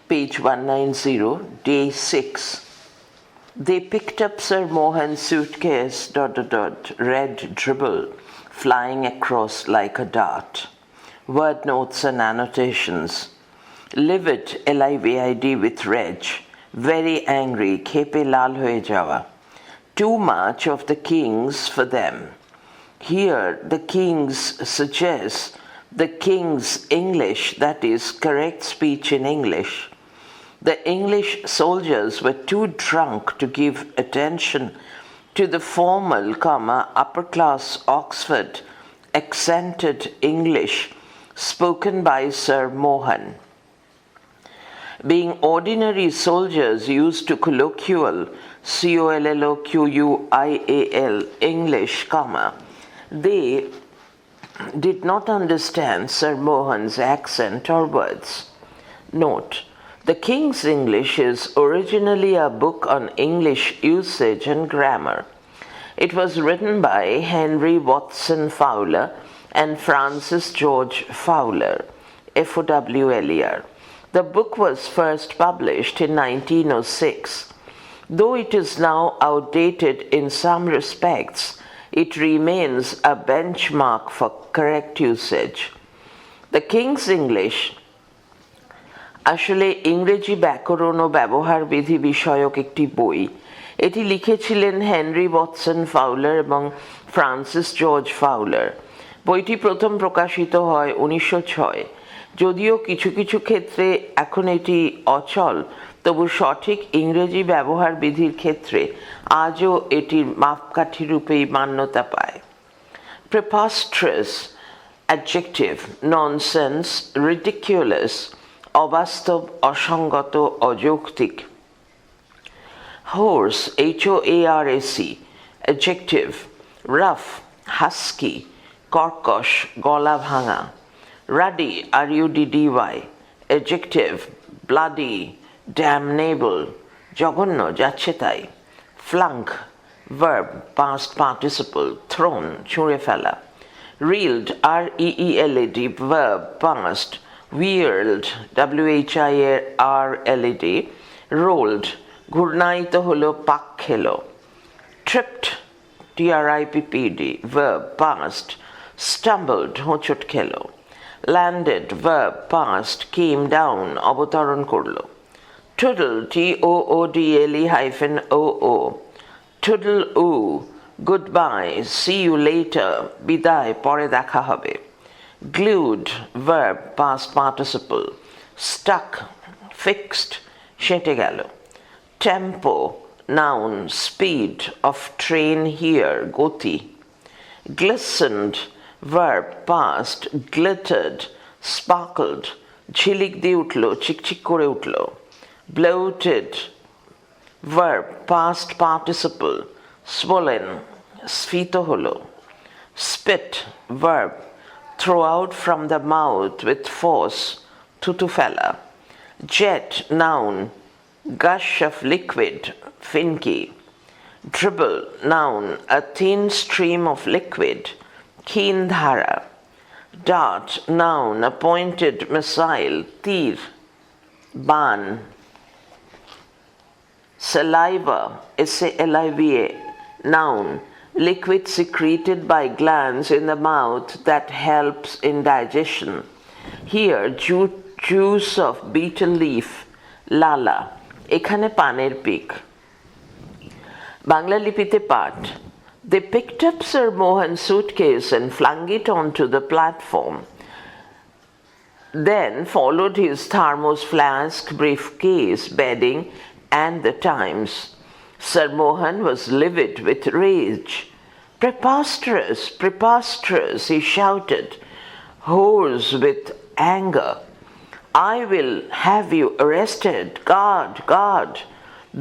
Page 190, day 6. They picked up Sir Mohan's suitcase, red dribble, flying across like a dart. Word notes and annotations. Livid, LIVID with reg. Very angry, kepe lal hoye jawa. Too much of the king's for them. Here, the king's suggests the king's English, that is, correct speech in English. The English soldiers were too drunk to give attention to the formal, upper-class Oxford accented English spoken by Sir Mohan. Being ordinary soldiers used to colloquial, colloquial English, they did not understand Sir Mohan's accent or words. Note: the King's English is originally a book on English usage and grammar. It was written by Henry Watson Fowler and Francis George Fowler, FOWLER. The book was first published in 1906. Though it is now outdated in some respects, it remains a benchmark for correct usage. The King's English আসলে ইংরেজি ব্যাকরণ ও ব্যবহার বিধি বিষয়ক একটি বই। এটি লিখেছিলেন হেনরি ওয়াটসন ফাউলার এবং ফ্রান্সিস জর্জ ফাউলার। বইটি প্রথম প্রকাশিত হয় 1906। যদিও কিছু কিছু ক্ষেত্রে এখন এটি অচল, তবু সঠিক ইংরেজি ব্যবহার বিধির ক্ষেত্রে আজও এটির মাপকাঠি রূপেই মান্যতা পায়। Preposterous, adjective, nonsense, ridiculous, অবাস্তব, অসঙ্গত, অযৌক্তিক। Hoarse, HOARAC, adjective, rough, husky, কর্কশ, গলা ভাঙা। Ruddy, RUDDY, adjective, bloody, damnable, জঘন্য, যাচ্ছে তাই। Flunk, verb, past participle, thrown, ছুঁড়ে ফেলা। Reeled, REELED, verb, past, whirled, WHIRLED, rolled, ঘূর্ণায়িত হলো, পাক খেলো। Tripped, TRIPPED, verb, past, stumbled, হোঁচট খেলো। Landed, verb, past, came down, অবতরণ করলো। Toodle, TOODLE-OO, toodle-oo, goodbye, see you later, বিদায়, পরে দেখা হবে। Glued, verb, past participle, stuck, fixed, সেঁটে গেল। Tempo, noun, speed of train here, গতি। Glistened, verb, past, glittered, sparkled, ঝিলিক দিয়ে উঠলো, চিকচিক করে উঠলো। Bloated, verb, past participle, swollen, স্ফীত হলো। Spit, verb, throw out from the mouth with force, থুতু ফেলা। Jet, noun, gush of liquid, finky. Dribble, noun, a thin stream of liquid, keen dhara. Dart, noun, a pointed missile, tir, ban. Saliva, SALIVA, noun, liquid secreted by glands in the mouth that helps in digestion. Here, juice of betel leaf, lala. এখানে পানের pick. Bangla লিপিতে পাঠ। They picked up Sir Mohan's suitcase and flung it onto the platform. Then followed his thermos flask, briefcase, bedding, and the Times. Sir Mohan was livid with rage. Preposterous, preposterous, he shouted, hoarse with anger. I will have you arrested. Guard, guard.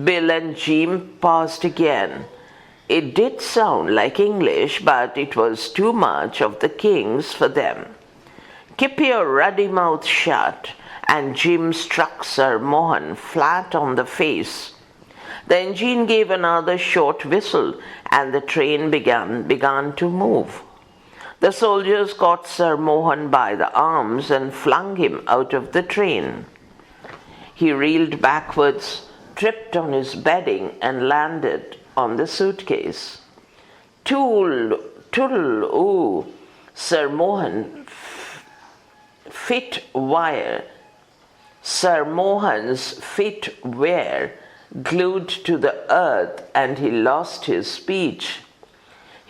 Bill and Jim paused again. It did sound like English, but it was too much of the king's for them. Keep your ruddy mouth shut, and Jim struck Sir Mohan flat on the face. The engine gave another short whistle, and the train began to move. The soldiers caught Sir Mohan by the arms and flung him out of the train. He reeled backwards, tripped on his bedding, and landed on the suitcase. Toodle, toodle, ooh, Sir Mohan's feet were glued to the earth, and he lost his speech.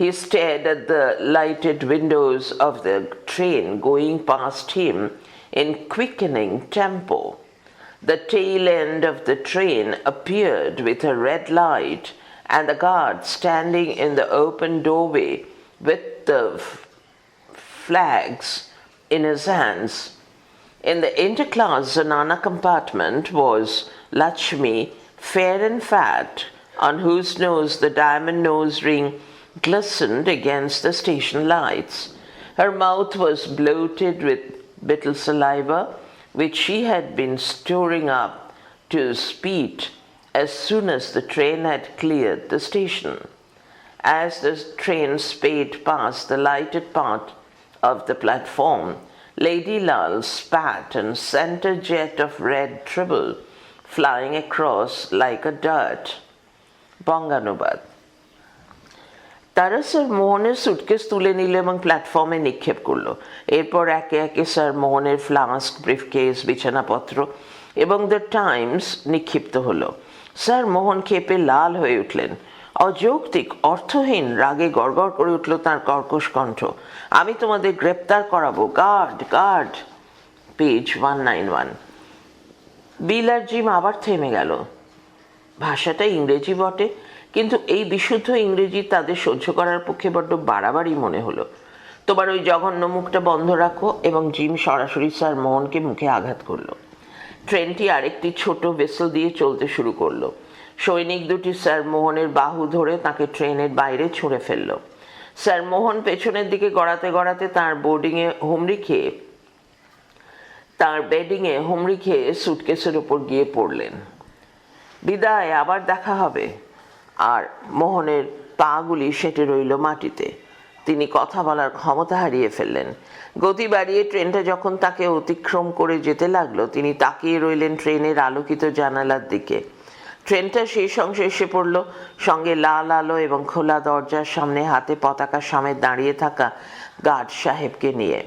He stared at the lighted windows of the train going past him in quickening tempo. The tail end of the train appeared with a red light, and the guard standing in the open doorway with the flags in his hands. In the interclass Zanana compartment was Lakshmi, fair and fat, on whose nose the diamond nose ring glistened against the station lights. Her mouth was bloated with bitter saliva, which she had been storing up to spit as soon as the train had cleared the station. As the train sped past the lighted part of the platform, Lady Lal spat and sent a jet of red tribble flying across like a dart. Banganubad. তারা sir মোহনের suitcase তুলে নিল এবং প্ল্যাটফর্মে নিক্ষেপ করলো। এরপর একে একে স্যার মোহনের ফ্লাস্ক, ব্রিফকেস, বিছানাপত্র এবং দ্য টাইমস নিক্ষিপ্ত হলো। স্যার মোহন ক্ষেপে লাল হয়ে উঠলেন। অযৌক্তিক, অর্থহীন রাগে গড়গড় করে উঠল তাঁর কর্কশ কণ্ঠ। আমি তোমাদের গ্রেপ্তার করাবো, গার্ড, গার্ড। পেজ 191। বিল আর জিম আবার থেমে গেল। ভাষাটা ইংরেজি বটে, কিন্তু এই বিশুদ্ধ ইংরেজি তাদের সহ্য করার পক্ষে বড্ড বাড়াবাড়ি মনে হলো। তোমার ওই জঘন্য মুখটা বন্ধ রাখো। এবং জিম সরাসরি স্যার মোহনকে মুখে আঘাত করলো। ট্রেনটি আরেকটি ছোট ভেসেল দিয়ে চলতে শুরু করলো। সৈনিক দুটি স্যার মোহনের বাহু ধরে তাকে ট্রেনের বাইরে ছুঁড়ে ফেলল। স্যার মোহন পেছনের দিকে গড়াতে গড়াতে তাঁর বেডিংয়ে হুমড়ি খেয়ে সুটকেসের উপর গিয়ে পড়লেন। বিদায়, আবার দেখা হবে। আর মোহনের পাগুলি সেঁটে রইল মাটিতে। তিনি কথা বলার ক্ষমতা হারিয়ে ফেললেন। গতি বাড়িয়ে ট্রেনটা যখন তাকে অতিক্রম করে যেতে লাগলো, তিনি তাকিয়ে রইলেন ট্রেনের আলোকিত জানালার দিকে। ট্রেনটা শেষ অংশে এসে পড়ল, সঙ্গে লাল আলো এবং খোলা দরজার সামনে হাতে পতাকা সমেত দাঁড়িয়ে থাকা গার্ড সাহেবকে নিয়ে।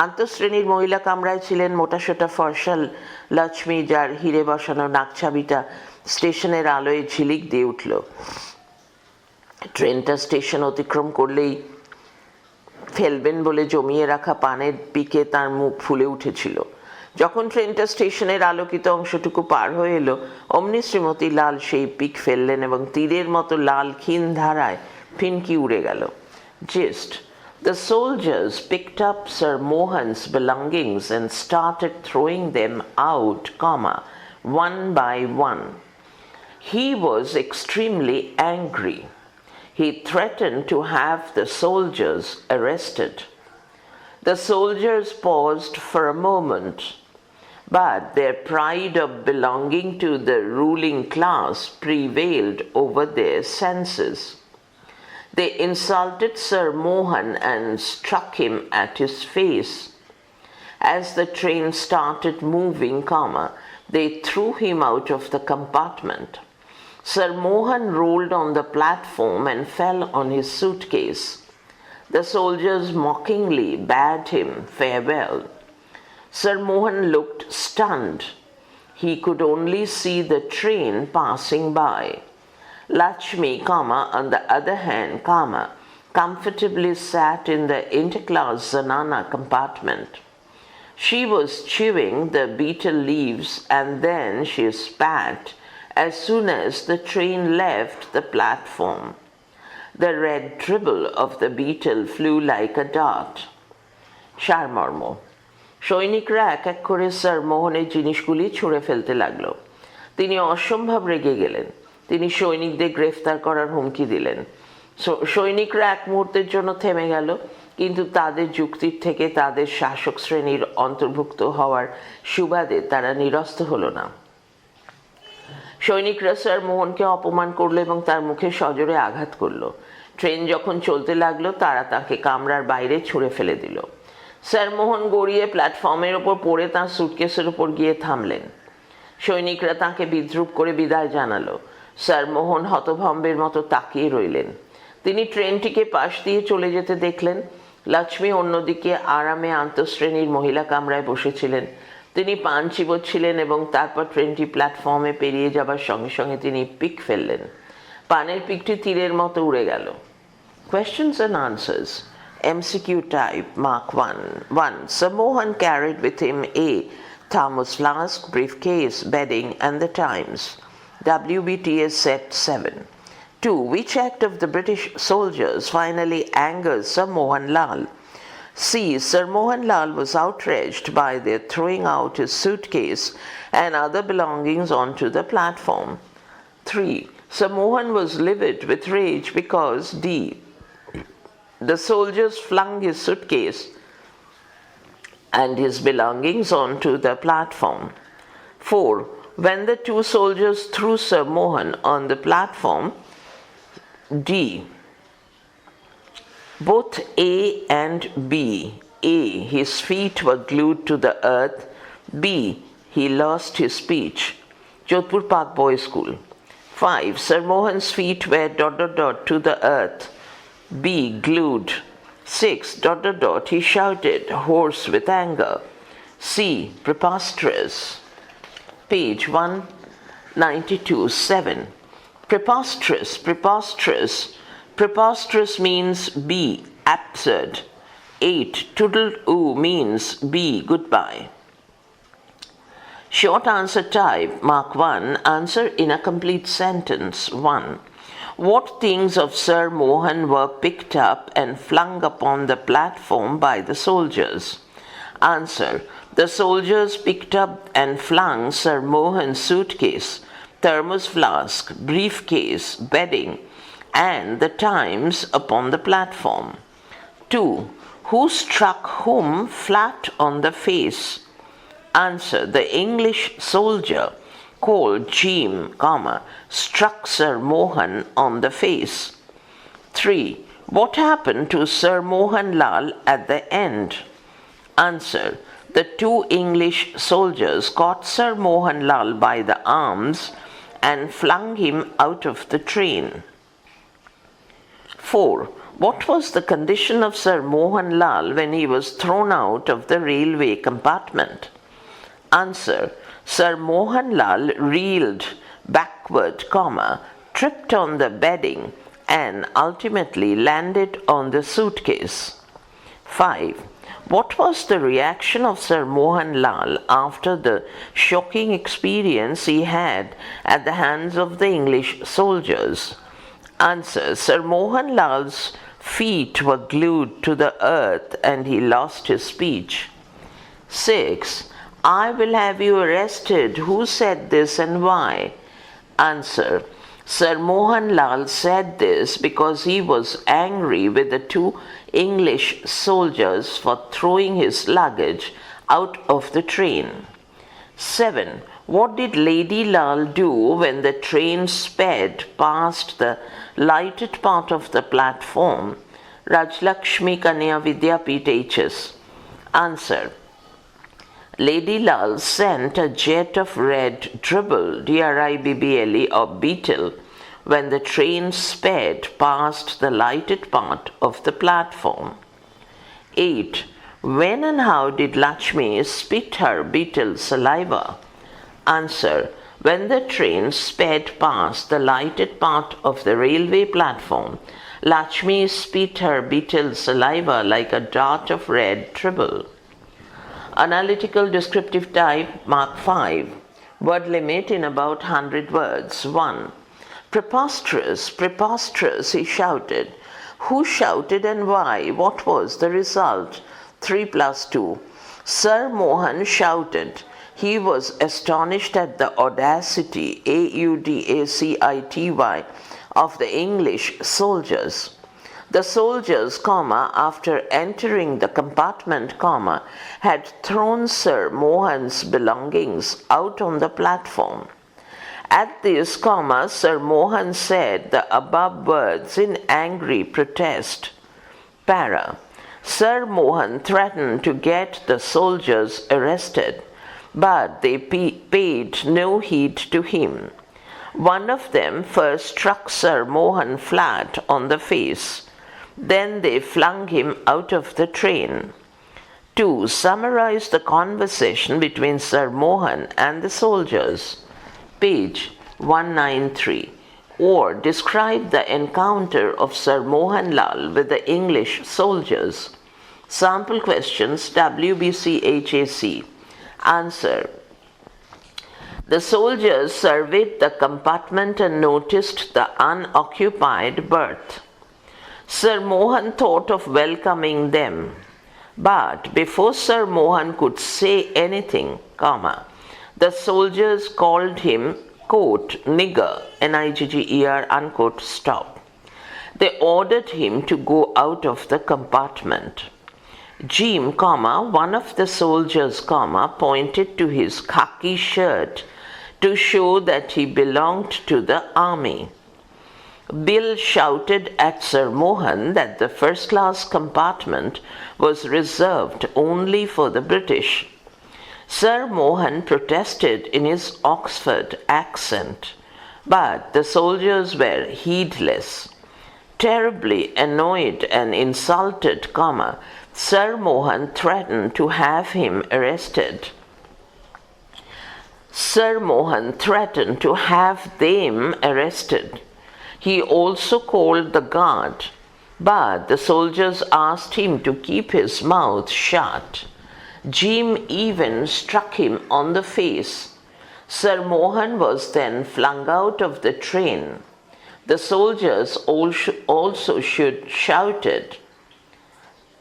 আন্তঃশ্রেণীর মহিলা কামরায় ছিলেন মোটাসোটা ফর্সা লক্ষ্মী, যার হিরে বসানো নাকছাবিটা স্টেশনের আলোয় ঝিলিক দিয়ে উঠল। ট্রেনটা স্টেশন অতিক্রম করলেই ফেলবেন বলে জমিয়ে রাখা পানের পিকে তার মুখ ফুলে উঠেছিল। যখন ট্রেনটা স্টেশনের আলোকিত অংশটুকু পার হয়ে এলো, অমনি শ্রীমতী লাল সেই পিক ফেললেন এবং তীরের মতো লাল ক্ষীণ ধারায় ফিনকি উড়ে গেল। Gist: The soldiers picked up Sir Mohan's belongings and started throwing them out, one by one. He was extremely angry. He threatened to have the soldiers arrested. The soldiers paused for a moment, but their pride of belonging to the ruling class prevailed over their senses. They insulted Sir Mohan and struck him at his face. As the train started moving, they threw him out of the compartment. Sir Mohan rolled on the platform and fell on his suitcase. The soldiers mockingly bade him farewell. Sir Mohan looked stunned. He could only see the train passing by. Lakshmi, on the other hand, comfortably sat in the interclass Zanana compartment. She was chewing the betel leaves, and then she spat as soon as the train left the platform. The red tribble of the beetle flew like a dart. সারমর্ম: সৈনিকরা এক এক করে sir মোহনের জিনিসগুলি ছুঁড়ে ফেলতে লাগলো। তিনি অসম্ভব রেগে গেলেন। তিনি সৈনিকদের গ্রেফতার করার হুমকি দিলেন। সৈনিকরা এক মুহূর্তের জন্য থেমে গেল, কিন্তু তাদের যুক্তির থেকে তাদের শাসক শ্রেণীর অন্তর্ভুক্ত হওয়ার সুবাদে তারা নিরস্ত হলো না। সৈনিকরা স্যার মোহনকে অপমান করলো এবং তার মুখে সজোরে আঘাত করলো। ট্রেন যখন চলতে লাগলো, তারা তাকে কামরার বাইরে ছুঁড়ে ফেলে দিল। স্যার মোহন গড়িয়ে প্ল্যাটফর্মের ওপর পড়ে তাঁর সুটকেসের ওপর গিয়ে থামলেন। সৈনিকরা তাঁকে বিদ্রূপ করে বিদায় জানালো। স্যার মোহন হতভম্বের মতো তাকিয়ে রইলেন। তিনি ট্রেনটিকে পাশ দিয়ে চলে যেতে দেখলেন। লক্ষ্মী অন্যদিকে আরামে আন্তঃশ্রেণীর মহিলা কামরায় বসেছিলেন। তিনি পান চিবোচ্ছিলেন এবং তারপর ট্রেনটি প্ল্যাটফর্মে পেরিয়ে যাবার সঙ্গে সঙ্গে তিনি পিক ফেললেন। পানের পিকটি তীরের মতো উড়ে গেল। Questions and answers. MCQ type, mark 1. 1. Sir Mohan carried with him a thermos flask, briefcase, bedding, and the Times. WBTS set 7. 2. Which act of the British soldiers finally angers Sir Mohan Lal? C. Sir Mohan Lal was outraged by their throwing out his suitcase and other belongings onto the platform. 3. Sir Mohan was livid with rage because D. The soldiers flung his suitcase and his belongings onto the platform. 4. When the two soldiers threw Sir Mohan on the platform, D. Both A and B. A. His feet were glued to the earth. B. He lost his speech. Jodhpur Park Boys School. 5. Sir Mohan's feet were ... to the earth. B. Glued. 6. ... He shouted, hoarse with anger. C. Preposterous. Page 192. 7. Preposterous, preposterous. Preposterous means B. Absurd. 8. Toodle-oo means B. Goodbye. Short answer type, mark 1. Answer in a complete sentence. 1. What things of Sir Mohan were picked up and flung upon the platform by the soldiers? Answer. The soldiers picked up and flung Sir Mohan's suitcase, thermos flask, briefcase, bedding, and the Times upon the platform. 2. Who struck whom flat on the face? Answer. The English soldier called Jim, struck Sir Mohan on the face. 3. What happened to Sir Mohan Lal at the end? Answer. The two English soldiers caught Sir Mohan Lal by the arms and flung him out of the train. 4. What was the condition of Sir Mohan Lal when he was thrown out of the railway compartment? Answer. Sir Mohan Lal reeled backward, tripped on the bedding and ultimately landed on the suitcase. 5. What was the reaction of Sir Mohan Lal after the shocking experience he had at the hands of the English soldiers? Answer. Sir Mohan Lal's feet were glued to the earth and he lost his speech. 6. I will have you arrested. Who said this and why? Answer. Sir Mohan Lal said this because he was angry with the two English soldiers for throwing his luggage out of the train. 7. What did Lady Lal do when the train sped past the lighted part of the platform? Rajlakshmi Kanya Vidyapith HS. Answer. Lady Lal sent a jet of red dribble, DRIBBLE, or beetle, when the train sped past the lighted part of the platform. 8. When and how did Lakshmi spit her beetle saliva? Answer. When the train sped past the lighted part of the railway platform, Lakshmi spit her beetle saliva like a dart of red dribble. Analytical descriptive type, mark 5. Word limit in about 100 words. 1. Preposterous, preposterous, he shouted. Who shouted and why? What was the result? 3 plus 2. Sir Mohan shouted. He was astonished at the audacity, AUDACITY, of the English soldiers. The soldiers, after entering the compartment, had thrown Sir Mohan's belongings out on the platform. At this, Sir Mohan said the above words in angry protest. Para. Sir Mohan threatened to get the soldiers arrested. but they paid no heed to him. One of them first struck Sir Mohan flat on the face. Then they flung him out of the train. 2. Summarize the conversation between Sir Mohan and the soldiers. Page 193. Or describe the encounter of Sir Mohan Lal with the English soldiers. Sample questions WBC-HAC. Answer. The soldiers surveyed the compartment and noticed the unoccupied berth. Sir Mohan thought of welcoming them. But before Sir Mohan could say anything, the soldiers called him, quote, nigger, N-I-G-G-E-R, unquote, stop. They ordered him to go out of the compartment. Jim, one of the soldiers, pointed to his khaki shirt to show that he belonged to the army. Bill shouted at Sir Mohan that the first-class compartment was reserved only for the British. Sir Mohan protested in his Oxford accent, but the soldiers were heedless. Terribly annoyed and insulted, Sir Mohan threatened to have him arrested. Sir Mohan threatened to have them arrested. He also called the guard, but the soldiers asked him to keep his mouth shut. Jim even struck him on the face. Sir Mohan was then flung out of the train. The soldiers also shouted.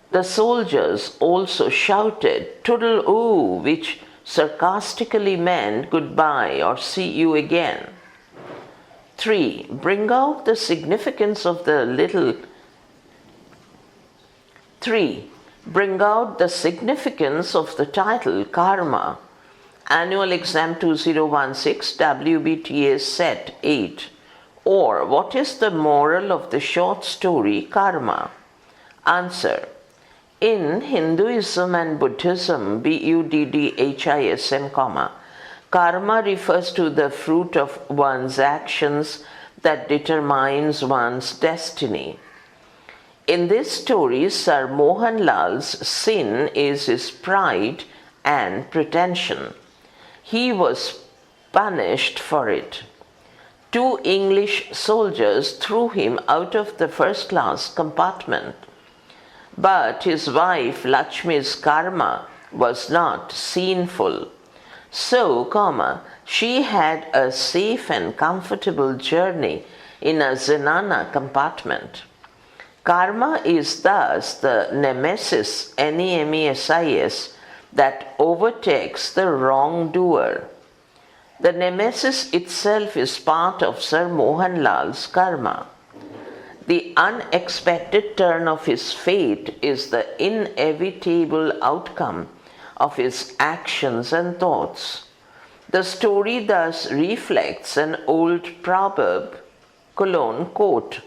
The soldiers also shouted, toodle-oo, which sarcastically meant goodbye or see you again. 3. Bring out the significance of the little. 3. Bring out the significance of the title Karma. Annual Exam 2016, WBTA Set 8. Or, what is the moral of the short story Karma? Answer. In Hinduism and Buddhism, Buddhism, karma refers to the fruit of one's actions that determines one's destiny. In this story, Sir Mohan Lal's sin is his pride and pretension. He was punished for it. 2 English soldiers threw him out of the first-class compartment. But his wife Lakshmi's karma was not sinful. So, she had a safe and comfortable journey in a zenana compartment. Karma is thus the nemesis, Nemesis, that overtakes the wrongdoer. The nemesis itself is part of Sir Mohan Lal's karma. The unexpected turn of his fate is the inevitable outcome of his actions and thoughts. The story thus reflects an old proverb, quote,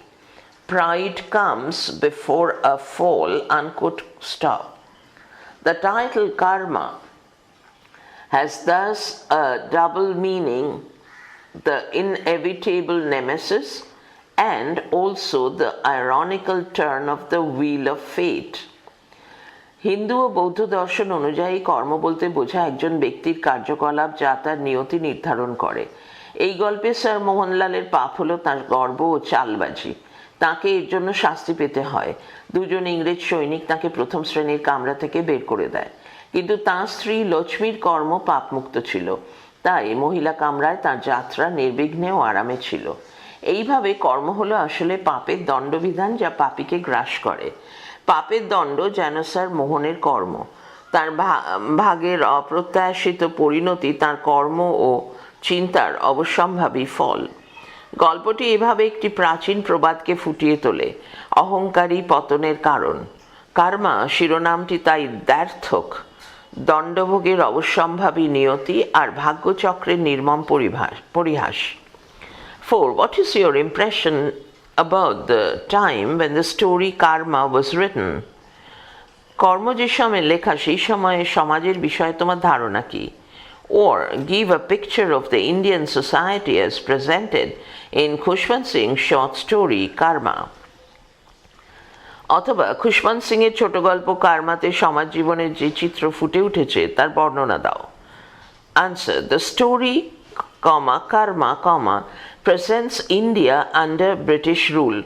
pride comes before a fall, unquote, stop. The title Karma has thus a double meaning, the inevitable nemesis and also the ironical turn of the wheel of fate. Hindu ও বৌদ্ধ দর্শন অনুযায়ী কর্ম বলতে বোঝা একজন ব্যক্তির কার্যকলাপ যা তার নিয়তি নির্ধারণ করে। এই গল্পে স্যার মোহনলালের পাপ হলো তার গর্ব ও চালবাজি। তাকে এর জন্য শাস্তি পেতে হয়। 2 জন ইংরেজ সৈনিক তাকে প্রথম শ্রেণীর কামরা থেকে বের করে দেয়, কিন্তু তাঁর স্ত্রী লক্ষ্মীর কর্ম পাপমুক্ত ছিল, তাই মহিলা কামরায় তাঁর যাত্রা নির্বিঘ্নে ও আরামে ছিল। এইভাবে কর্ম হলো আসলে পাপের দণ্ডবিধান যা পাপীকে গ্রাস করে। পাপের দণ্ড যেন স্যার মোহনের কর্ম, তার ভাগের অপ্রত্যাশিত পরিণতি তার কর্ম ও চিন্তার অবশ্যম্ভাবী ফল। গল্পটি এভাবে একটি প্রাচীন প্রবাদকে ফুটিয়ে তোলে, অহংকারী পতনের কারণ। কার্মা শিরোনামটি তাই দ্ব্যর্থক, দণ্ডভোগের অবশ্যম্ভাবী নিয়তি আর ভাগ্যচক্রের নির্মম পরিহাস। 4. What is your impression about the time when the story Karma was written? কর্ম যে সময় লেখা সেই সময়ে সমাজের বিষয়ে তোমার ধারণা কি? or give a picture of the Indian society as presented in Khushwant Singh's short story Karma. অথবা খুশবন্ত সিং এর ছোট গল্প কার্মাতে সমাজ জীবনের যে চিত্র ফুটে উঠেছে তার বর্ণনা দাও। Answer: The story, Karma, presents India under British rule.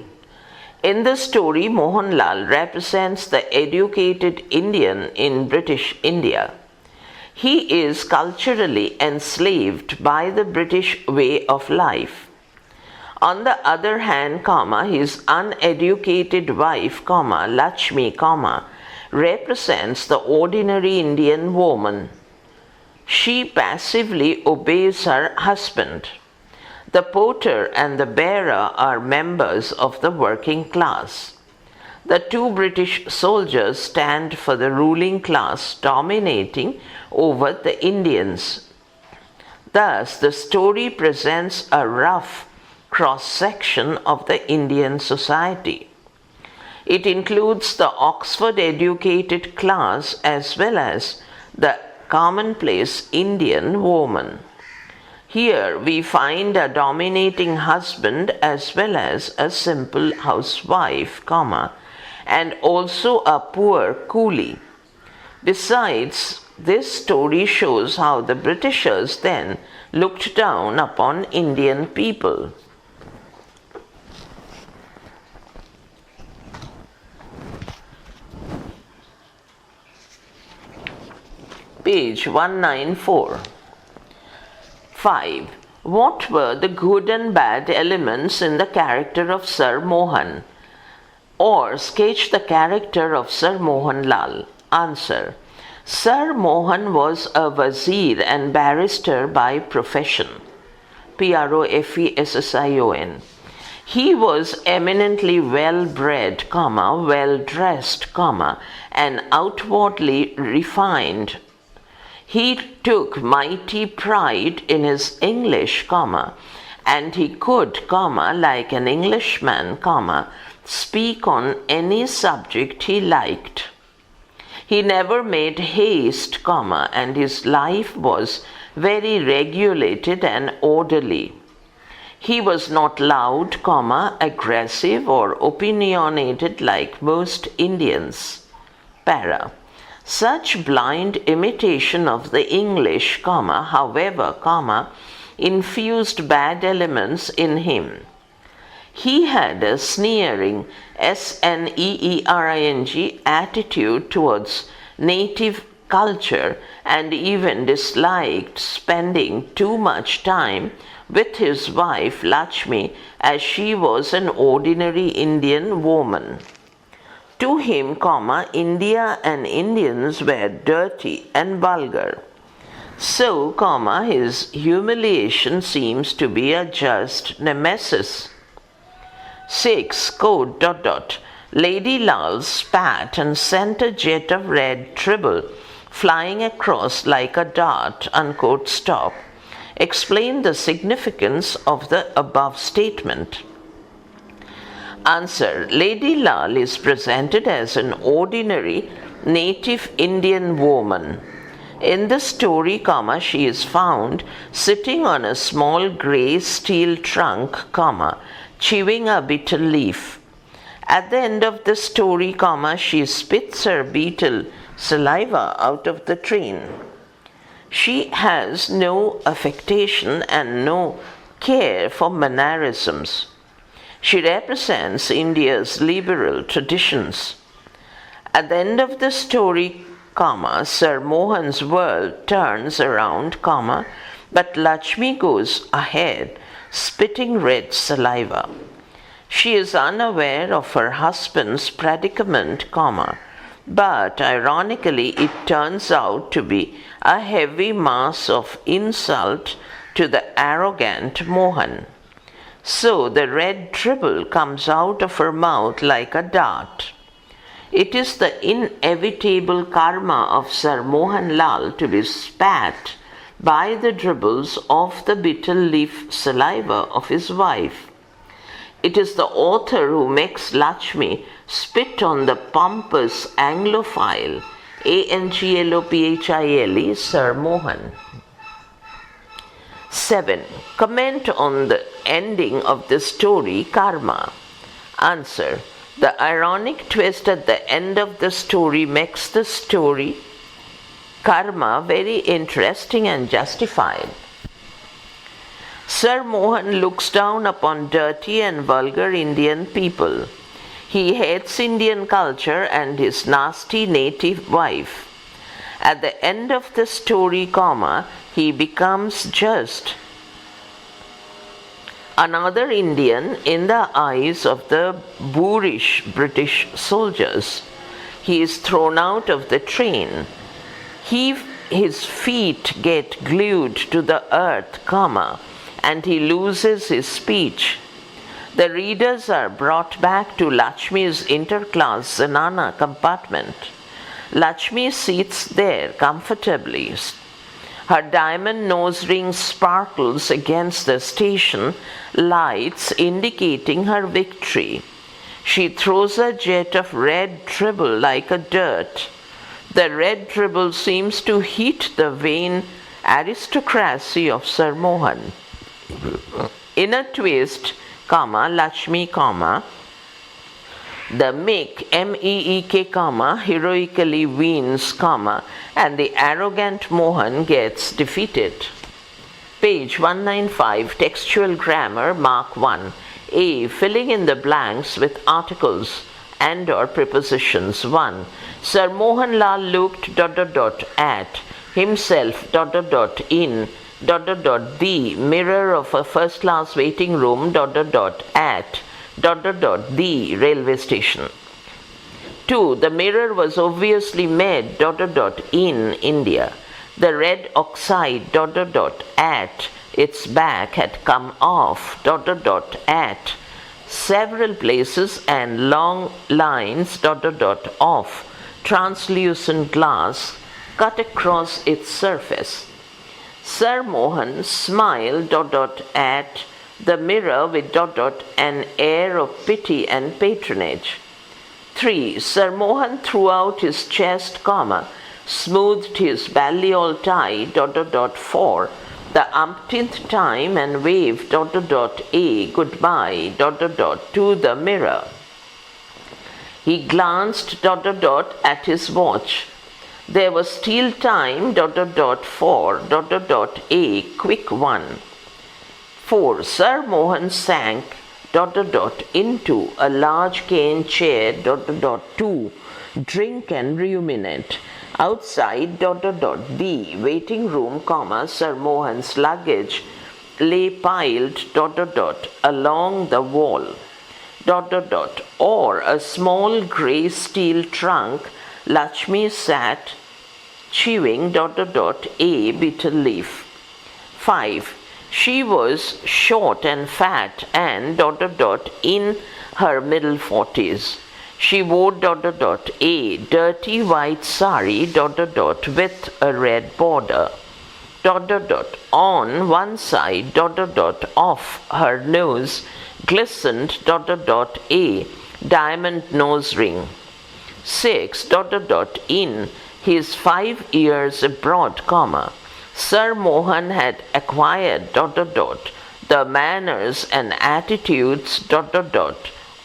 In the story, Mohanlal represents the educated Indian in British India. He is culturally enslaved by the British way of life. On the other hand, his uneducated wife, Lakshmi, represents the ordinary Indian woman. She passively obeys her husband. The porter and the bearer are members of the working class. The two British soldiers stand for the ruling class dominating over the Indians. Thus, the story presents a rough cross-section of the Indian society. It includes the Oxford-educated class as well as the commonplace Indian woman. Here we find a dominating husband as well as a simple housewife, and also a poor coolie. Besides, this story shows how the Britishers then looked down upon Indian people. Page 194. 5. What were the good and bad elements in the character of Sir Mohan? Or sketch the character of Sir Mohan Lal. Answer: Sir Mohan was a Wazir and barrister by profession. Profession. He was eminently well-bred, well-dressed, and outwardly refined. He took mighty pride in his English, and he could, like an Englishman, speak on any subject he liked. He never made haste, and his life was very regulated and orderly. He was not loud, aggressive or opinionated like most Indians. Para. Such blind imitation of the English, however, infused bad elements in him. He had a sneering, sneering attitude towards native culture and even disliked spending too much time with his wife Lakshmi, as she was an ordinary Indian woman. To him, India and Indians were dirty and vulgar. So, his humiliation seems to be a just nemesis. 6. Lady Lal spat and sent a jet of red tribble flying across like a dart. Stop. Explain the significance of the above statement. Answer: Lady Lal is presented as an ordinary native Indian woman. In the story, she is found sitting on a small grey steel trunk, chewing a betel leaf. At the end of the story, she spits her betel saliva out of the train. She has no affectation and no care for mannerisms. She represents India's liberal traditions. At the end of the story, Sir Mohan's world turns around, but Lakshmi goes ahead, spitting red saliva. She is unaware of her husband's predicament, but ironically it turns out to be a heavy mass of insult to the arrogant Mohan. So the red tribble comes out of her mouth like a dart. It is the inevitable karma of Sir Mohan Lal to be spat by the dribbles of the betel leaf saliva of his wife. It is the author who makes Lakshmi spit on the pompous Anglophile, Anglophile, Sir Mohan. 7. Comment on the ending of the story Karma. Answer. The ironic twist at the end of the story makes the story Karma very interesting and justified. Sir Mohan looks down upon dirty and vulgar Indian people. He hates Indian culture and his nasty native wife. At the end of the story, he becomes just another Indian in the eyes of the boorish British soldiers. He is thrown out of the train. His feet get glued to the earth, and he loses his speech. The readers are brought back to Lakshmi's interclass Zenana compartment. Lakshmi sits there comfortably. Her diamond nose ring sparkles against the station lights, indicating her victory. She throws a jet of red dribble like a dirt. The red dribble seems to hit the vain aristocracy of Sir Mohan. In a twist, Lakshmi, the meek, meek, heroically wins, and the arrogant Mohan gets defeated. Page 195, Textual Grammar, Mark 1. A. Filling in the blanks with articles and or prepositions. 1. Sir Mohan Lal looked at himself in the mirror of a first class waiting room at the railway station. 2. The mirror was obviously made in India. The red oxide at its back had come off at several places, and long lines of translucent glass cut across its surface. Sir Mohan smiled at the mirror with an air of pity and patronage. 3. Sir Mohan threw out his chest, smoothed his balliol tie, for the umpteenth time and waved a goodbye, to the mirror. He glanced at his watch. There was still time, for a quick one. 4. Sir Mohan sank, into a large cane chair, to drink and ruminate. Outside, the waiting room, Sir Mohan's luggage lay piled, along the wall, or a small grey steel trunk. Lakshmi sat chewing, a bitter leaf. 5. She was short and fat and, in her middle 40s. She wore, a dirty white sari, with a red border. On one side, of her nose glistened, a diamond nose ring. 6. In his 5 years abroad, Sir Mohan had acquired, the manners and attitudes,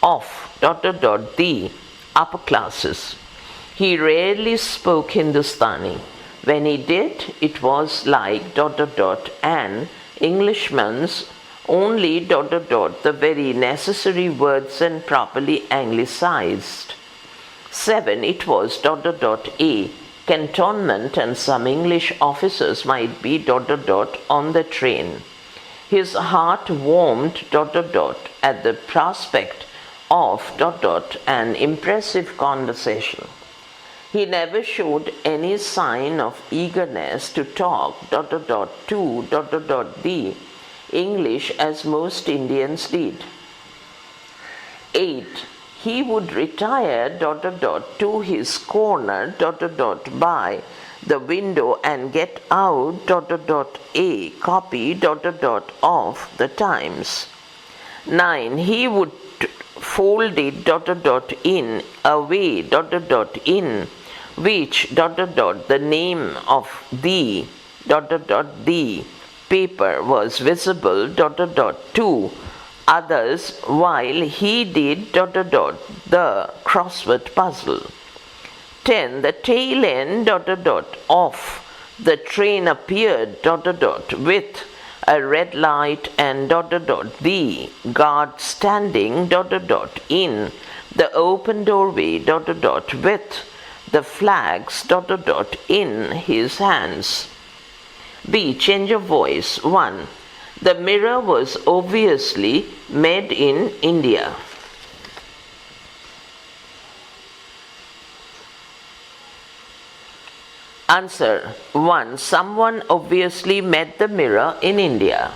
of, the upper classes. He rarely spoke Hindustani. When he did, it was like, an Englishman's only, the very necessary words and properly anglicized. 7. It was, a cantonment, and some English officers might be, on the train. His heart warmed, at the prospect of, an impressive conversation. He never showed any sign of eagerness to talk, to, the English as most Indians did. 8. He would retire, to his corner, by the window and get out, a copy, of the Times. 9. He would fold it, in a way, in which, the name of the paper was visible to others while he did the crossword puzzle. 10. The tail end of the train appeared with a red light and the guard standing in the open doorway with the flags in his hands. B. Change of voice. 1. The mirror was obviously made in India. Answer. 1. Someone obviously made the mirror in India.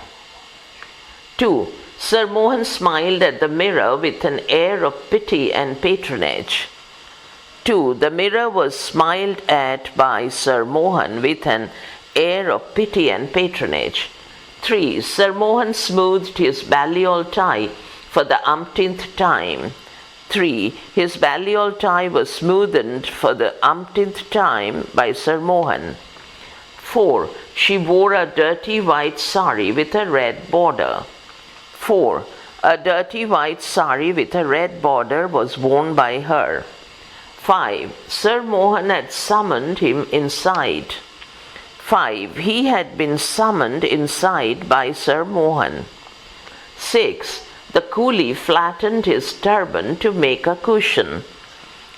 2. Sir Mohan smiled at the mirror with an air of pity and patronage. 2. The mirror was smiled at by Sir Mohan with an air of pity and patronage. 3. Sir Mohan smoothed his balliol tie for the umpteenth time. 3. His balliol tie was smoothened for the umpteenth time by Sir Mohan. 4. She wore a dirty white sari with a red border. 4. A dirty white sari with a red border was worn by her. 5. Sir Mohan had summoned him inside. 5. He had been summoned inside by Sir Mohan. 6. The coolie flattened his turban to make a cushion.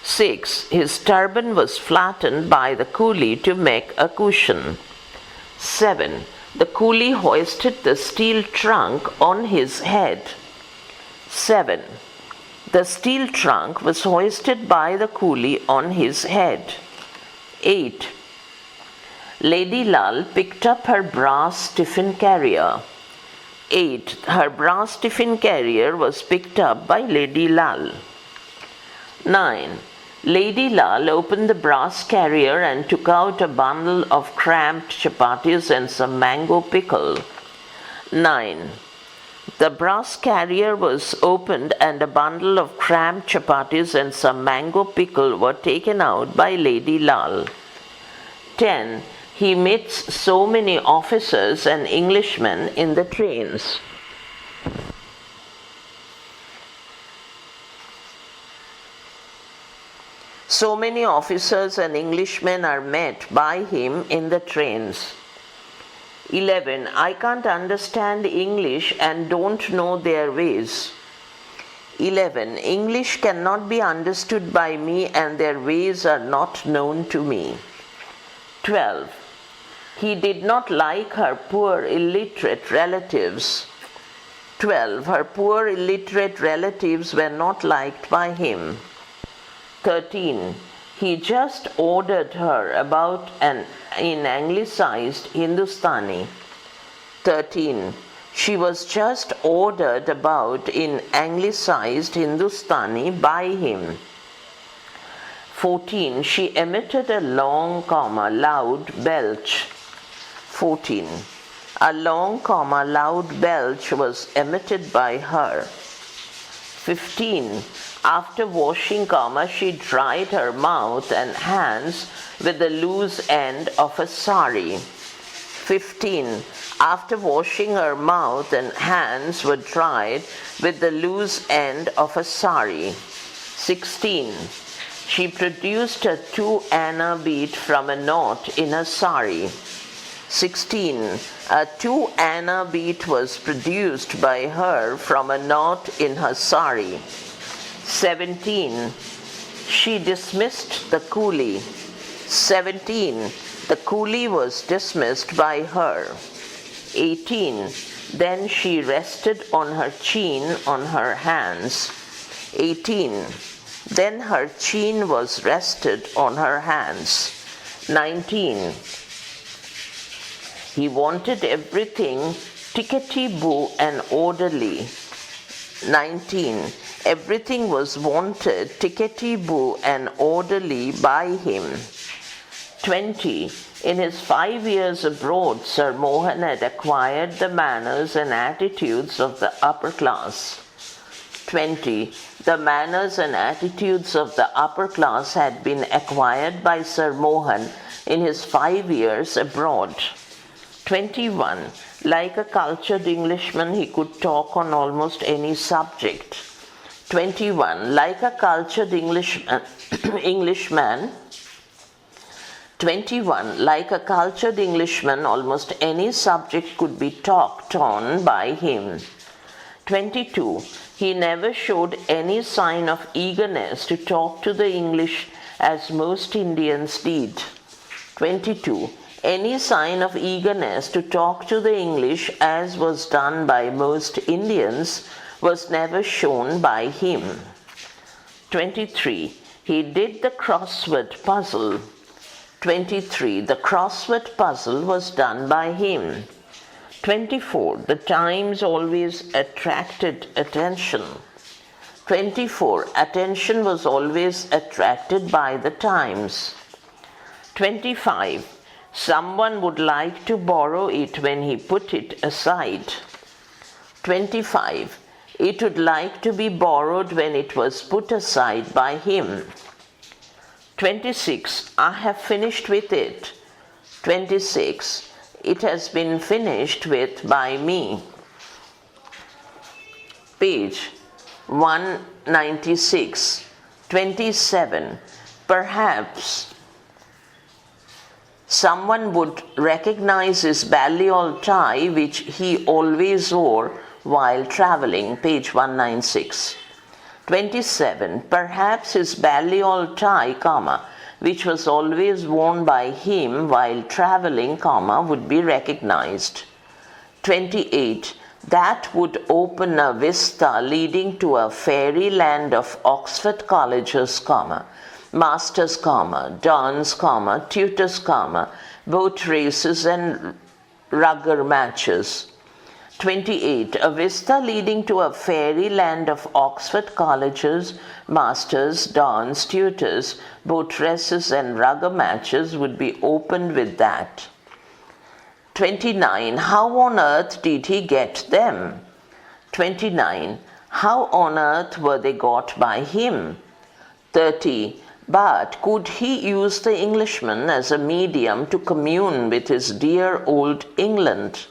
6. His turban was flattened by the coolie to make a cushion. 7. The coolie hoisted the steel trunk on his head. 7. The steel trunk was hoisted by the coolie on his head. 8. Lady Lal picked up her brass tiffin carrier. 8. Her brass tiffin carrier was picked up by Lady Lal. 9. Lady Lal opened the brass carrier and took out a bundle of cramped chapatis and some mango pickle. 9. The brass carrier was opened and a bundle of cramped chapatis and some mango pickle were taken out by Lady Lal. 10. He meets so many officers and Englishmen in the trains. So many officers and Englishmen are met by him in the trains. 11. I can't understand English and don't know their ways. 11. English cannot be understood by me and their ways are not known to me. 12. He did not like her poor illiterate relatives. 12. Her poor illiterate relatives were not liked by him. 13. He just ordered her about in anglicized Hindustani. 13. She was just ordered about in anglicized Hindustani by him. 14. She emitted a long, loud belch. 14. A long, loud belch was emitted by her. 15. After washing, she dried her mouth and hands with the loose end of a sari. 15. After washing her mouth and hands were dried with the loose end of a sari. 16. She produced a 2-anna bead from a knot in a sari. 16. A 2-anna bead was produced by her from a knot in her sari. 17. She dismissed the coolie. 17. The coolie was dismissed by her. 18. Then she rested on her chin on her hands. 18. Then her chin was rested on her hands. 19. He wanted everything tickety-boo and orderly. 19. Everything was wanted tickety-boo and orderly by him. 20. In his 5 years abroad, Sir Mohan had acquired the manners and attitudes of the upper class. 20. The manners and attitudes of the upper class had been acquired by Sir Mohan in his 5 years abroad. 21. Like a cultured Englishman, he could talk on almost any subject. 21. Like a cultured Englishman, 21. Like a cultured Englishman, almost any subject could be talked on by him. 22. He never showed any sign of eagerness to talk to the English as most Indians did. 22. Any sign of eagerness to talk to the English as was done by most Indians was never shown by him. 23. He did the crossword puzzle. 23. The crossword puzzle was done by him. 24. The Times always attracted attention. 24. Attention was always attracted by the Times. 25. Someone would like to borrow it when he put it aside. 25. It would like to be borrowed when it was put aside by him. 26. I have finished with it. 26. It has been finished with by me. Page 196. 27. Perhaps someone would recognize his balliol tie, which he always wore while traveling. Page 196. 27. Perhaps his balliol tie, which was always worn by him while traveling, would be recognized. 28. That would open a vista leading to a fairy land of Oxford colleges, masters, dons, tutors, boat races and rugger matches. 28. A vista leading to a fairy land of Oxford colleges, masters, dons, tutors, boat races and rugger matches would be opened with that. 29. How on earth did he get them? 29. How on earth were they got by him? 30. But could he use the Englishman as a medium to commune with his dear old England?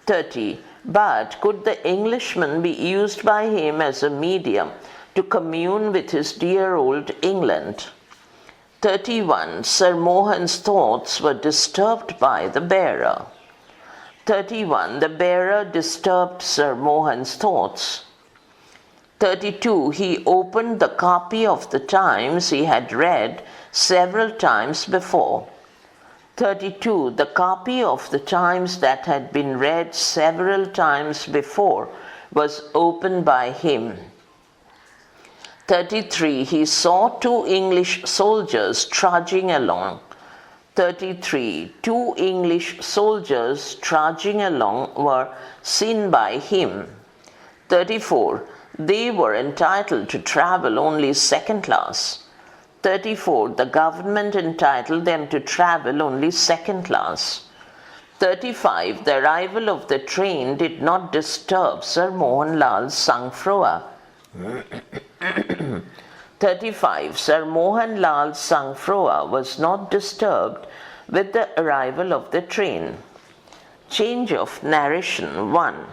30. But could the Englishman be used by him as a medium to commune with his dear old England? 31. Sir Mohan's thoughts were disturbed by the bearer. 31. The bearer disturbed Sir Mohan's thoughts. 32. He opened the copy of the Times he had read several times before. 32. The copy of the Times that had been read several times before was opened by him. 33. He saw two English soldiers trudging along. 33. Two English soldiers trudging along were seen by him. 34. They were entitled to travel only second class. 34. The government entitled them to travel only second class. 35. The arrival of the train did not disturb Sir Mohan Lal's sang-froid. 35. Sir Mohan Lal's sang-froid was not disturbed with the arrival of the train. Change of narration. 1.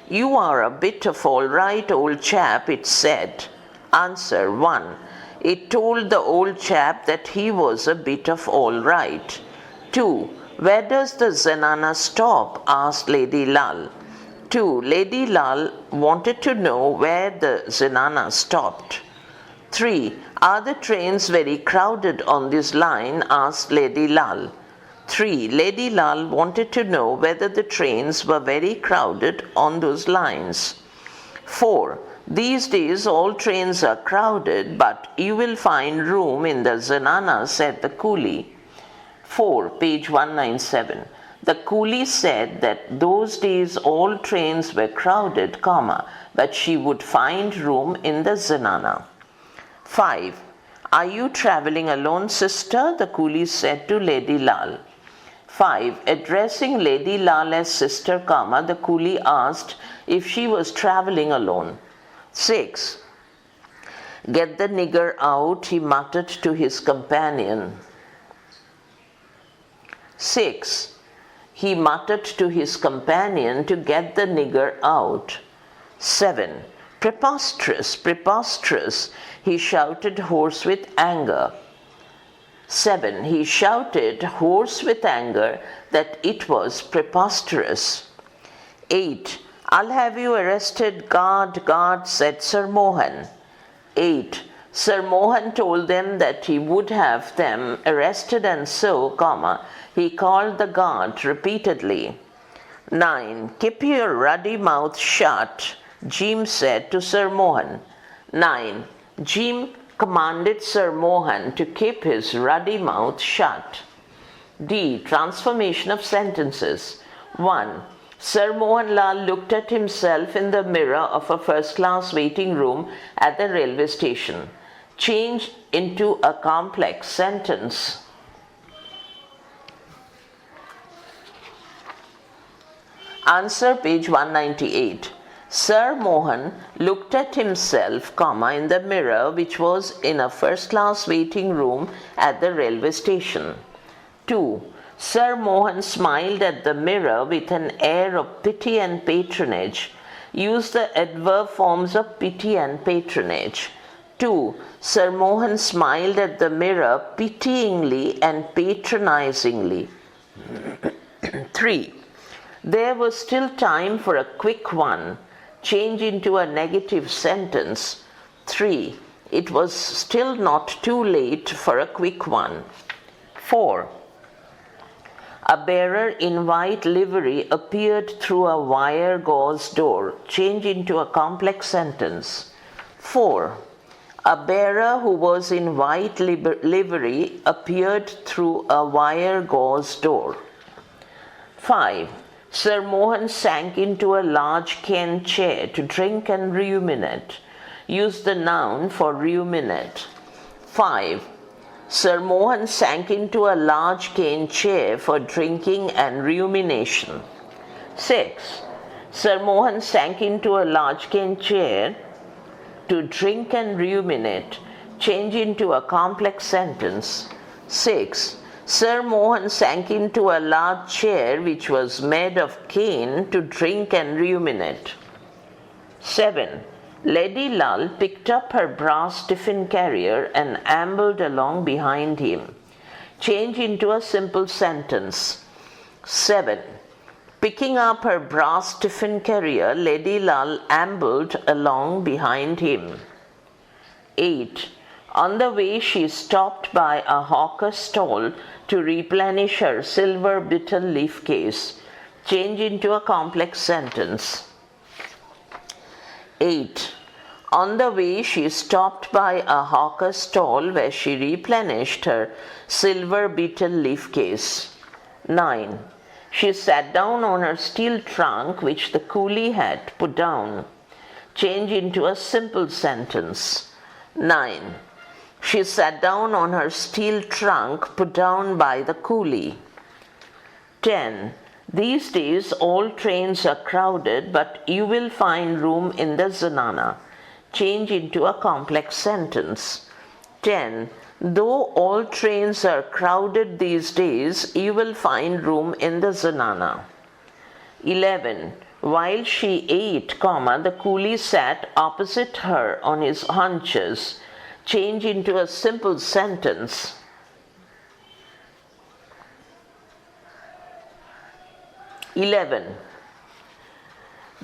You are a bit of all right, old chap, it said. Answer. 1. It told the old chap that he was a bit of all right. 2. Where does the Zenana stop? Asked Lady Lal. 2. Lady Lal wanted to know where the Zenana stopped. 3. Are the trains very crowded on this line? Asked Lady Lal. 3. Lady Lal wanted to know whether the trains were very crowded on those lines. 4. These days all trains are crowded, but you will find room in the Zenana, said the coolie. 4. Page 197. The coolie said that those days all trains were crowded, but she would find room in the Zenana. 5. Are you travelling alone, sister? The coolie said to Lady Lal. 5. Addressing Lady Lal as sister, the coolie asked if she was travelling alone. 6. Get the nigger out, he muttered to his companion. 6. He muttered to his companion to get the nigger out. 7. Preposterous, preposterous, he shouted hoarse with anger. 7. He shouted hoarse with anger that it was preposterous. 8. I'll have you arrested, guard, guard, said Sir Mohan. 8. Sir Mohan told them that he would have them arrested, and so, he called the guard repeatedly. 9. Keep your ruddy mouth shut, Jim said to Sir Mohan. 9. Jim commanded Sir Mohan to keep his ruddy mouth shut. D. Transformation of sentences. 1. Sir Mohan Lal looked at himself in the mirror of a first-class waiting room at the railway station. Change into a complex sentence. Answer page 198. Sir Mohan looked at himself, in the mirror which was in a first-class waiting room at the railway station. 2. Sir Mohan smiled at the mirror with an air of pity and patronage. Use the adverb forms of pity and patronage. 2. Sir Mohan smiled at the mirror pityingly and patronizingly. 3. There was still time for a quick one. Change into a negative sentence. 3. It was still not too late for a quick one. 4. A bearer in white livery appeared through a wire gauze door. Change into a complex sentence. 4. A bearer who was in white livery appeared through a wire gauze door. 5. Sir Mohan sank into a large cane chair to drink and ruminate. Use the noun for ruminate. 5. Sir Mohan sank into a large cane chair for drinking and rumination. 6. Sir Mohan sank into a large cane chair to drink and ruminate. Change into a complex sentence. 6. Sir Mohan sank into a large chair which was made of cane to drink and ruminate. 7. Lady Lull picked up her brass tiffin carrier and ambled along behind him. Change into a simple sentence. 7. Picking up her brass tiffin carrier, Lady Lull ambled along behind him. 8. On the way, she stopped by a hawker's stall to replenish her silver betel leaf case. Change into a complex sentence. 8. On the way, she stopped by a hawker's stall where she replenished her silver betel leaf case. 9. She sat down on her steel trunk which the coolie had put down. Change into a simple sentence. 9. She sat down on her steel trunk put down by the coolie. 10. These days all trains are crowded, but you will find room in the Zanana. Change into a complex sentence. 10. Though all trains are crowded these days, you will find room in the Zanana. 11. While she ate, the coolie sat opposite her on his haunches. Change into a simple sentence. 11.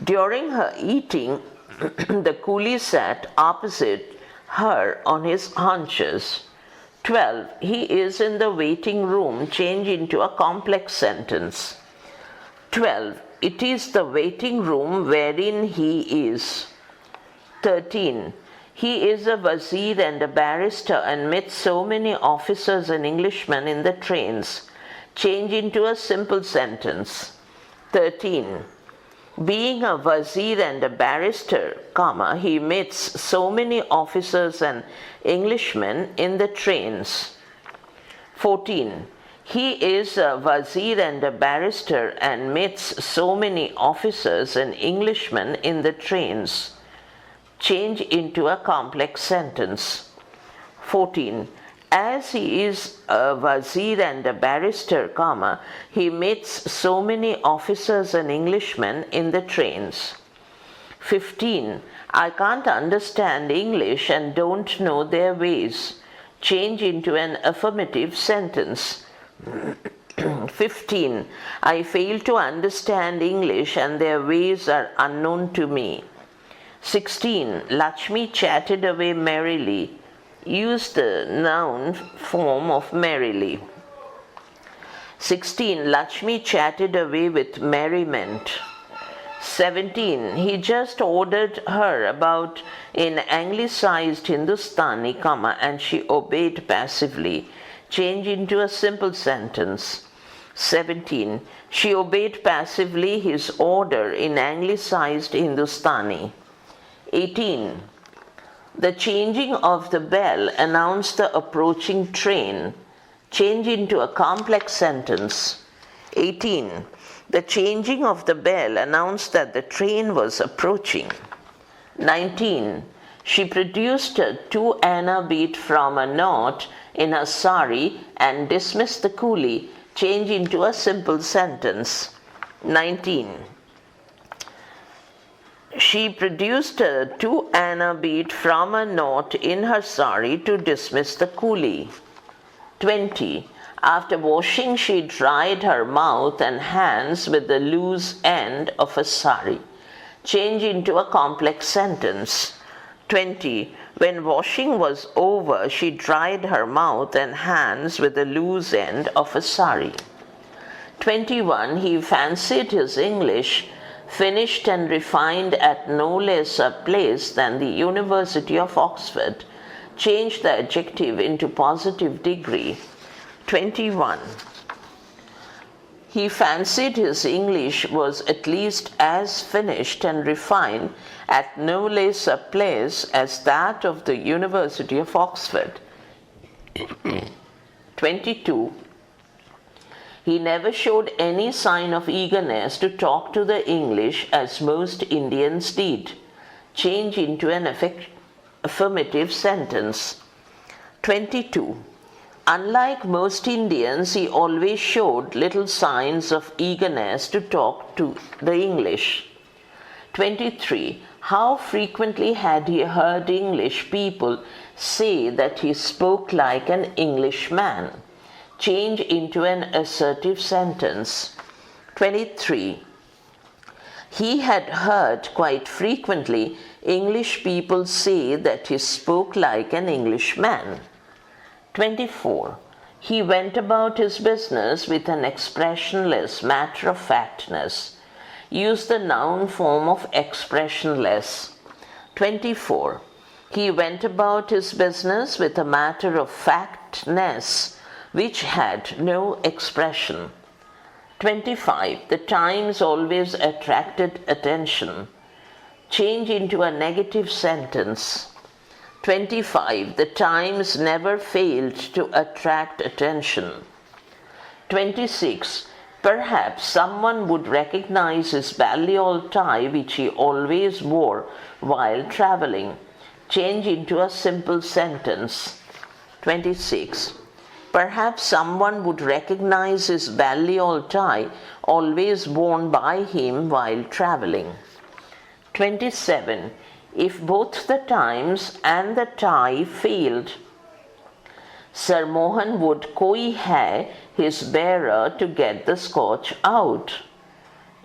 During her eating, the coolie sat opposite her on his haunches. 12. He is in the waiting room. Change into a complex sentence. 12. It is the waiting room wherein he is. 13. He is a wazir and a barrister and met so many officers and Englishmen in the trains. Change into a simple sentence. 13. Being a wazir and a barrister, he meets so many officers and Englishmen in the trains. 14. He is a wazir and a barrister and meets so many officers and Englishmen in the trains. Change into a complex sentence. 14. As he is a wazir and a barrister, comma, he meets so many officers and Englishmen in the trains. 15. I can't understand English and don't know their ways. Change into an affirmative sentence. 15. I fail to understand English and their ways are unknown to me. 16. Lakshmi chatted away merrily. Use the noun form of merrily. 16. Lakshmi chatted away with merriment. 17. He just ordered her about in anglicized Hindustani, comma, and she obeyed passively. Change into a simple sentence. 17. She obeyed passively his order in anglicized Hindustani. 18. The changing of the bell announced the approaching train. Change into a complex sentence. 18. The changing of the bell announced that the train was approaching. 19. She produced a 2 anna bead from a knot in her sari and dismissed the coolie. Change into a simple sentence. 19. She produced a 2 anna bead from a knot in her sari to dismiss the coolie. 20. After washing, she dried her mouth and hands with the loose end of a sari. Change into a complex sentence. 20. When washing was over, she dried her mouth and hands with the loose end of a sari. 21. He fancied his English finished and refined at no less a place than the University of Oxford. Change the adjective into positive degree. 21. He fancied his English was at least as finished and refined at no less a place as that of the University of Oxford. 22. He never showed any sign of eagerness to talk to the English as most Indians did. Change into an affirmative sentence. 22. Unlike most Indians, he always showed little signs of eagerness to talk to the English. 23. How frequently had he heard English people say that he spoke like an Englishman? Change into an assertive sentence. 23. He had heard quite frequently English people say that he spoke like an Englishman. 24. He went about his business with an expressionless matter-of-factness. Use the noun form of expressionless. 24. He went about his business with a matter-of-factness which had no expression. 25. The Times always attracted attention. Change into a negative sentence. 25. The Times never failed to attract attention. 26. Perhaps someone would recognize his balliol tie which he always wore while traveling. Change into a simple sentence. 26. Perhaps someone would recognize his balliol tie always worn by him while traveling. 27. If both the Times and the tie failed, Sir Mohan would koi hai his bearer to get the scotch out.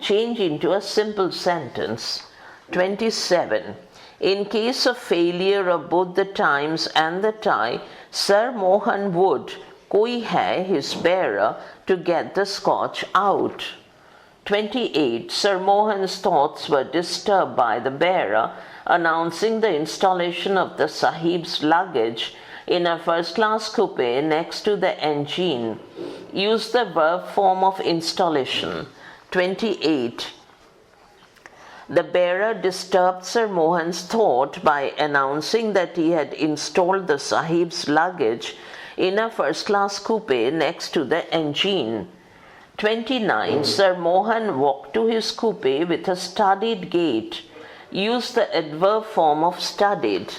Change into a simple sentence. 27. In case of failure of both the Times and the tie, Sir Mohan would koi hai his bearer to get the scotch out. 28. Sir Mohan's thoughts were disturbed by the bearer announcing the installation of the Sahib's luggage in a first-class coupe next to the engine. Use the verb form of installation. 28. The bearer disturbed Sir Mohan's thought by announcing that he had installed the Sahib's luggage in a first-class coupe next to the engine. 29. Sir Mohan walked to his coupe with a studied gait. Use the adverb form of studied.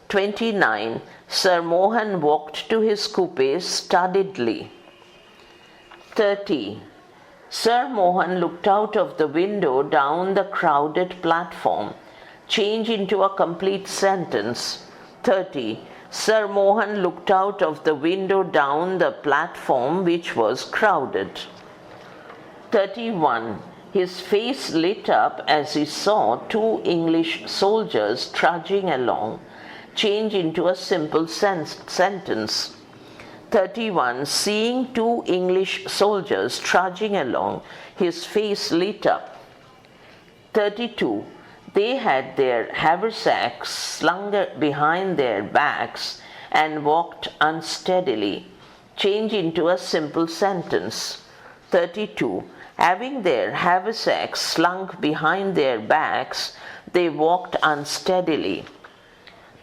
29. Sir Mohan walked to his coupe studiedly. 30. Sir Mohan looked out of the window down the crowded platform. Change into a complete sentence. 30. Sir Mohan looked out of the window down the platform which was crowded. 31. His face lit up as he saw two English soldiers trudging along. Change into a simple sentence. 31. Seeing two English soldiers trudging along, his face lit up. 32. They had their haversacks slung behind their backs and walked unsteadily. Change into a simple sentence. 32. Having their haversacks slung behind their backs, they walked unsteadily.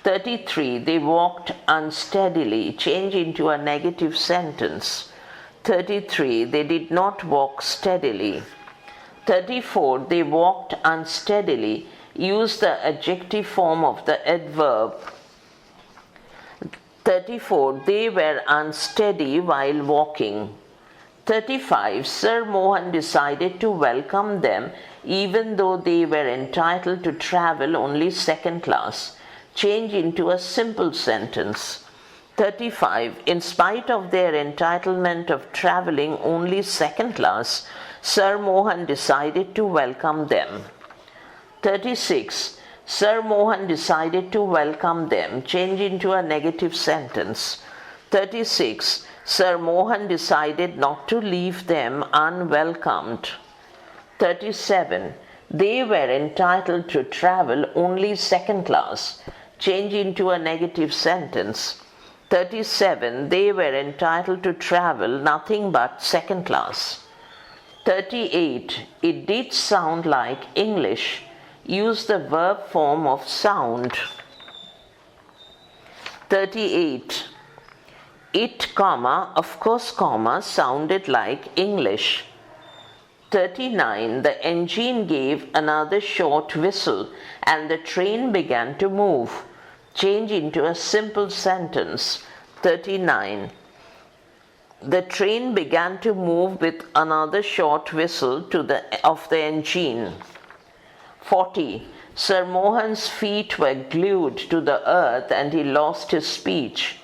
33. They walked unsteadily. Change into a negative sentence. 33. They did not walk steadily. 34. They walked unsteadily. Use the adjective form of the adverb. 34. They were unsteady while walking. 35. Sir Mohan decided to welcome them even though they were entitled to travel only second class. Change into a simple sentence. 35. In spite of their entitlement of traveling only second class, Sir Mohan decided to welcome them. 36. Sir Mohan decided to welcome them. Change into a negative sentence. 36. Sir Mohan decided not to leave them unwelcomed. 37. They were entitled to travel only second class. Change into a negative sentence. 37. They were entitled to travel nothing but second class. 38. It did sound like English. Use the verb form of sound. 38. It, of course, sounded like English. 39. The engine gave another short whistle and the train began to move. Change into a simple sentence. 39. The train began to move with another short whistle of the engine. 40. Sir Mohan's feet were glued to the earth and he lost his speech.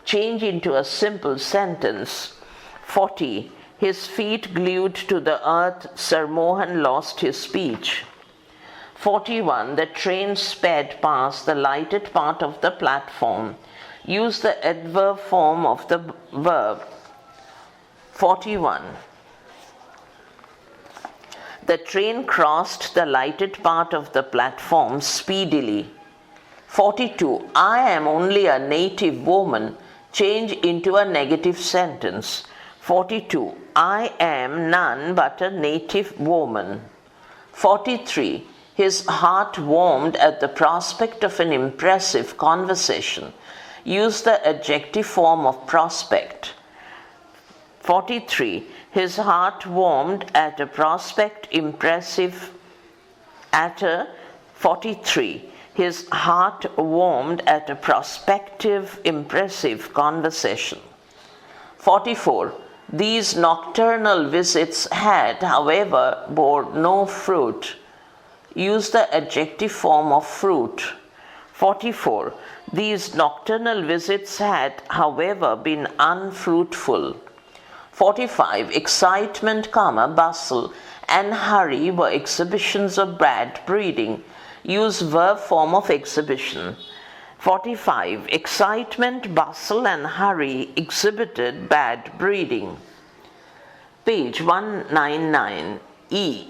Change into a simple sentence. 40. His feet glued to the earth, Sir Mohan lost his speech. 41. The train sped past the lighted part of the platform. Use the adverb form of the verb. 41. The train crossed the lighted part of the platform speedily. 42. I am only a native woman. Change into a negative sentence. 42. I am none but a native woman. 43. His heart warmed at the prospect of an impressive conversation. Use the adjective form of prospect. 43. His heart warmed at a prospect impressive at a 43. His heart warmed at a prospective impressive conversation. 44. These nocturnal visits had, however, bore no fruit. Use the adjective form of fruit. 44. These nocturnal visits had, however, been unfruitful. 45. Excitement, bustle, and hurry were exhibitions of bad breeding. Use verb form of exhibition. 45. Excitement, bustle, and hurry exhibited bad breeding. Page 199. E.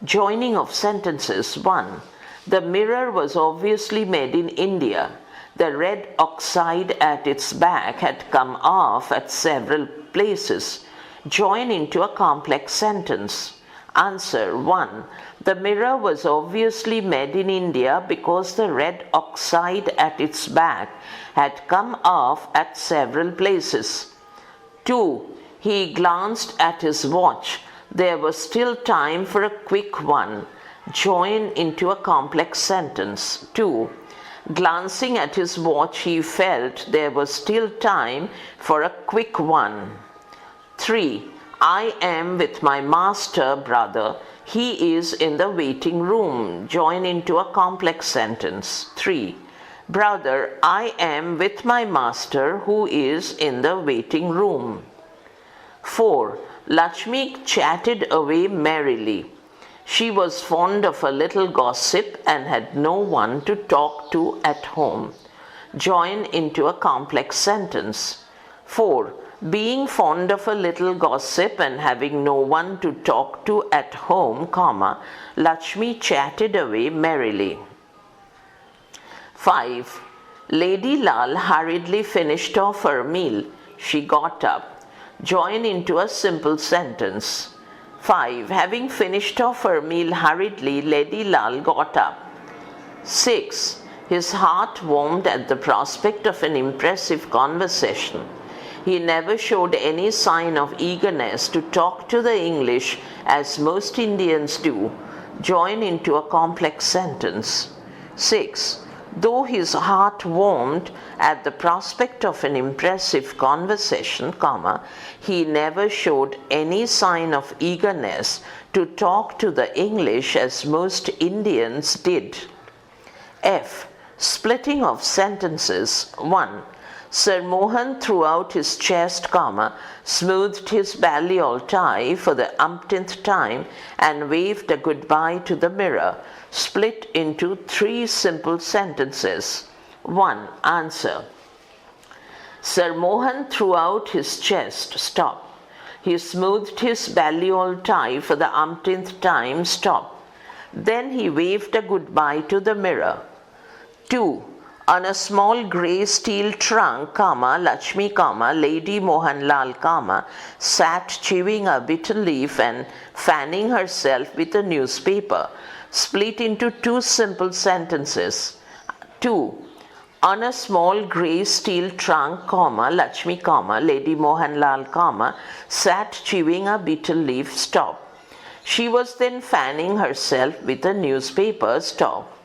Joining of sentences. 1. The mirror was obviously made in India. The red oxide at its back had come off at several places. Join into a complex sentence. Answer. 1. The mirror was obviously made in India because the red oxide at its back had come off at several places. 2. He glanced at his watch. There was still time for a quick one. Join into a complex sentence. 2. Glancing at his watch, he felt there was still time for a quick one. 3. I am with my master, brother. He is in the waiting room. Join into a complex sentence. 3. Brother, I am with my master who is in the waiting room. 4. Lakshmi chatted away merrily. She was fond of a little gossip and had no one to talk to at home. Join into a complex sentence. 4. Being fond of a little gossip and having no one to talk to at home, Lakshmi chatted away merrily. 5. Lady Lal hurriedly finished off her meal. She got up. Join into a simple sentence. 5. Having finished off her meal hurriedly, Lady Lal got up. 6. His heart warmed at the prospect of an impressive conversation. He never showed any sign of eagerness to talk to the English as most Indians do. Join into a complex sentence. 6. Though his heart warmed at the prospect of an impressive conversation, he never showed any sign of eagerness to talk to the English as most Indians did. F. Splitting of sentences. 1. Sir Mohan threw out his chest, smoothed his balliol tie for the umpteenth time and waved a goodbye to the mirror. Split into 3 simple sentences. 1. Answer. Sir Mohan threw out his chest. Stop. He smoothed his balliol tie for the umpteenth time. Stop. Then he waved a goodbye to the mirror. 2. On a small grey steel trunk, Lakshmi, Lady Mohanlal, sat chewing a bitter leaf and fanning herself with a newspaper. Split into 2 simple sentences. 2. On a small grey steel trunk, Lakshmi, Lady Mohanlal, sat chewing a bitter leaf. Stop. She was then fanning herself with a newspaper. Stop.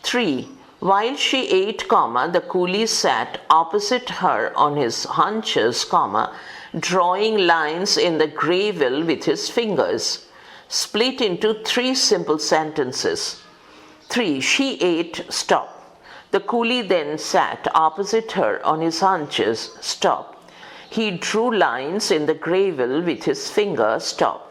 3. While she ate, the coolie sat opposite her on his haunches, drawing lines in the gravel with his fingers. Split into 3 simple sentences. 3. She ate. Stop. The coolie then sat opposite her on his haunches. Stop. He drew lines in the gravel with his finger. Stop.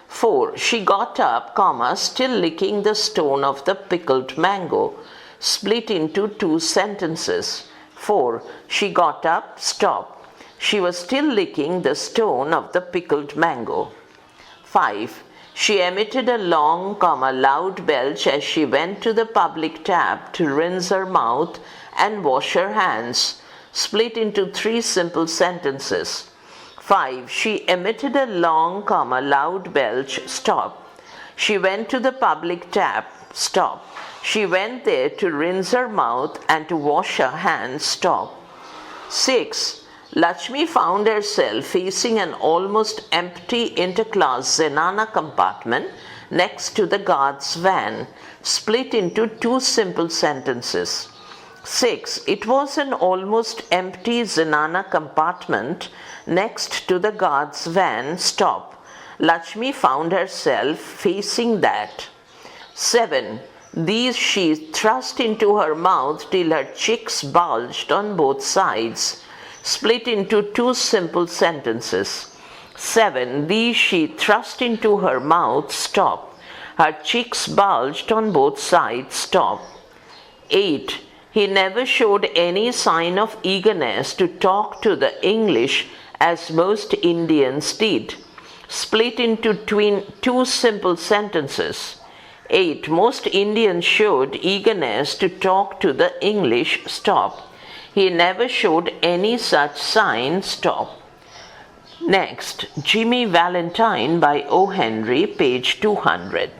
4. She got up, still licking the stone of the pickled mango. Split into 2 sentences. 4. She got up. Stop. She was still licking the stone of the pickled mango. 5. She emitted a long, loud belch as she went to the public tap to rinse her mouth and wash her hands. Split into 3 simple sentences. 5. She emitted a long, loud belch. Stop. She went to the public tap. Stop. She went there to rinse her mouth and to wash her hands. Stop. 6. Lakshmi found herself facing an almost empty interclass zenana compartment next to the guard's van. Split into 2 simple sentences. 6. It was an almost empty zenana compartment next to the guard's van. Stop. Lakshmi found herself facing that. 7. These she thrust into her mouth till her cheeks bulged on both sides. Split into 2 simple sentences. 7. These she thrust into her mouth. Stop. Her cheeks bulged on both sides. Stop. 8. He never showed any sign of eagerness to talk to the English as most Indians did. Split into 2 simple sentences. 8. Most Indians showed eagerness to talk to the English. Stop. He never showed any such sign. Stop. Next, Jimmy Valentine by O. Henry, page 200.